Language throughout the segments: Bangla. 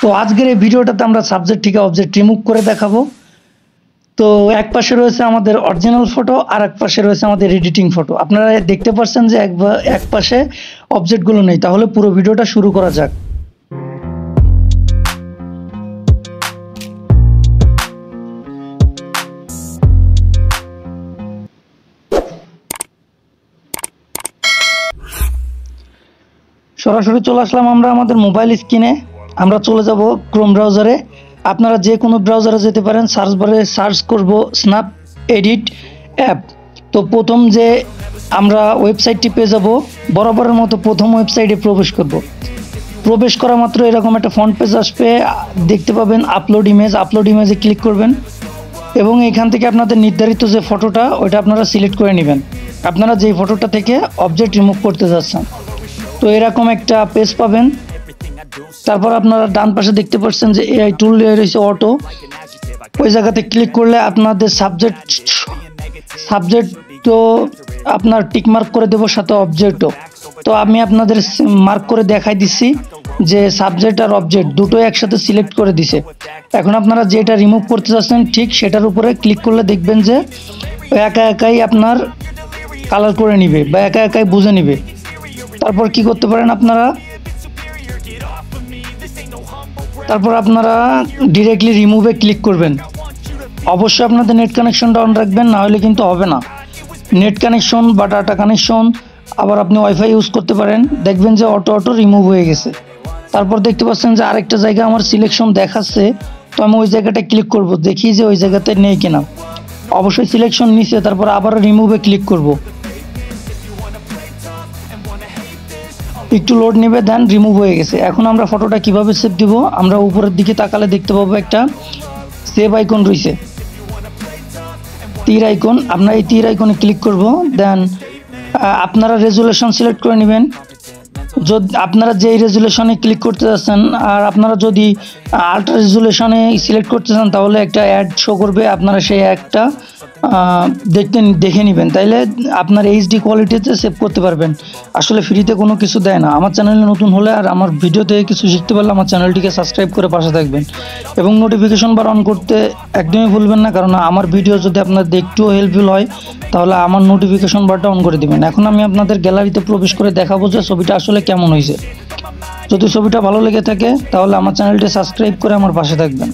তো আজকের এই ভিডিওটাতে আমরা সাবজেক্ট থেকে অবজেক্ট রিমুভ করে দেখাবো। তো এক পাশে রয়েছে আমাদের অরিজিনাল ফটো আর এক পাশে রয়েছে আমাদের এডিটিং ফটো। আপনারা দেখতে পাচ্ছেন যে এক পাশে অবজেক্টগুলো নেই। তাহলে পুরো ভিডিওটা শুরু করা যাক। সরাসরি চলে আসলাম আমরা আমাদের মোবাইল স্ক্রিনে। আমরা চলে যাব ক্রোম ব্রাউজারে। আপনারা যে কোনো ব্রাউজারে যেতে পারেন। সার্চ বারে সার্চ করব স্ন্যাপ এডিট অ্যাপ। তো প্রথম যে আমরা ওয়েবসাইটটি পেয়ে যাব, বরাবরের মতো প্রথম ওয়েবসাইটে প্রবেশ করব। প্রবেশ করা মাত্র এরকম একটা ফ্রন্ট পেজ আসবে, দেখতে পাবেন আপলোড ইমেজ। আপলোড ইমেজে ক্লিক করবেন এবং এখান থেকে আপনাদের নির্ধারিত যে ফটোটা ওইটা আপনারা সিলেক্ট করে নেবেন, আপনারা যেই ফটোটা থেকে অবজেক্ট রিমুভ করতে যাচ্ছেন। তো এরকম একটা পেজ পাবেন। তারপর আপনারা ডান পাশে দেখতে পাচ্ছেন যে এআই টুল রয়েছে অটো। ওই জায়গাতে ক্লিক করলে আপনাদের সাবজেক্ট তো আপনার টিক মার্ক করে দেবো, সাথে অবজেক্টও। তো আমি আপনাদের মার্ক করে দেখাই দিচ্ছি যে সাবজেক্ট আর অবজেক্ট দুটোই একসাথে সিলেক্ট করে দিছে। এখন আপনারা যেটা রিমুভ করতে চাচ্ছেন ঠিক সেটার উপরে ক্লিক করলে দেখবেন যে একা একাই আপনার কালার করে নিবে বা একা একাই বুঝে নিবে। তারপর কি করতে পারেন আপনারা, তারপর আপনারা ডিরেক্টলি রিমুভে ক্লিক করবেন। অবশ্যই আপনাদের নেট কানেকশনটা অন রাখবেন, না হলে কিন্তু হবে না। নেট কানেকশন বা ডাটা কানেকশন, আবার আপনি ওয়াইফাই ইউজ করতে পারেন। দেখবেন যে অটো রিমুভ হয়ে গেছে। তারপর দেখতে পাচ্ছেন যে আরেকটা জায়গা আমার সিলেকশন দেখাচ্ছে। তো আমি ওই জায়গাটা ক্লিক করব, দেখি যে ওই জায়গাতে নেই কিনা। অবশ্যই সিলেকশন নিচে, তারপর আবার রিমুভে ক্লিক করব। একটু লোড নেবে, দেন রিমুভ হয়ে গেছে। এখন আমরা ফটোটা কিভাবে সেভ দিব, আমরা উপরের দিকে তাকালে দেখতে পাবো একটা সেভ আইকন রয়েছে, তীর আইকন। আমরা এই তীর আইকনে ক্লিক করব, দেন আপনারা রেজুলেশন সিলেক্ট করে নেবেন। যদি আপনারা যেই রেজুলেশনে ক্লিক করতে যাচ্ছেন, আর আপনারা যদি আল্ট্রা রেজুলেশনে সিলেক্ট করতে চান তাহলে একটা অ্যাড শো করবে, আপনারা সেই একটা দেখে নেবেন, তাইলে আপনার এইচডি কোয়ালিটিতে সেভ করতে পারবেন। আসলে ফ্রিতে কোনো কিছু দেয় না। আমার চ্যানেলে নতুন হলে আর আমার ভিডিও থেকে কিছু শিখতে পারলে আমার চ্যানেলটিকে সাবস্ক্রাইব করে পাশে থাকবেন এবং নোটিফিকেশন বার অন করতে একদমই ভুলবেন না, কারণ আমার ভিডিও যদি আপনাদের একটুও হেল্পফুল হয় তাহলে আমার নোটিফিকেশন বারটা অন করে দিবেন। এখন আমি আপনাদের গ্যালারিতে প্রবেশ করে দেখাবো যে ছবিটা আসলে কেমন হয়েছে। যদি ছবিটা ভালো লেগে থাকে তাহলে আমার চ্যানেলটি সাবস্ক্রাইব করে আমার পাশে থাকবেন।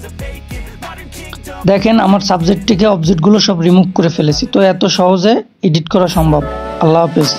দেখেন আমার সাবজেক্ট থেকে অবজেক্টগুলো সব রিমুভ করে ফেলেছি। তো এত সহজে এডিট করা সম্ভব। আল্লাহ হাফেজ।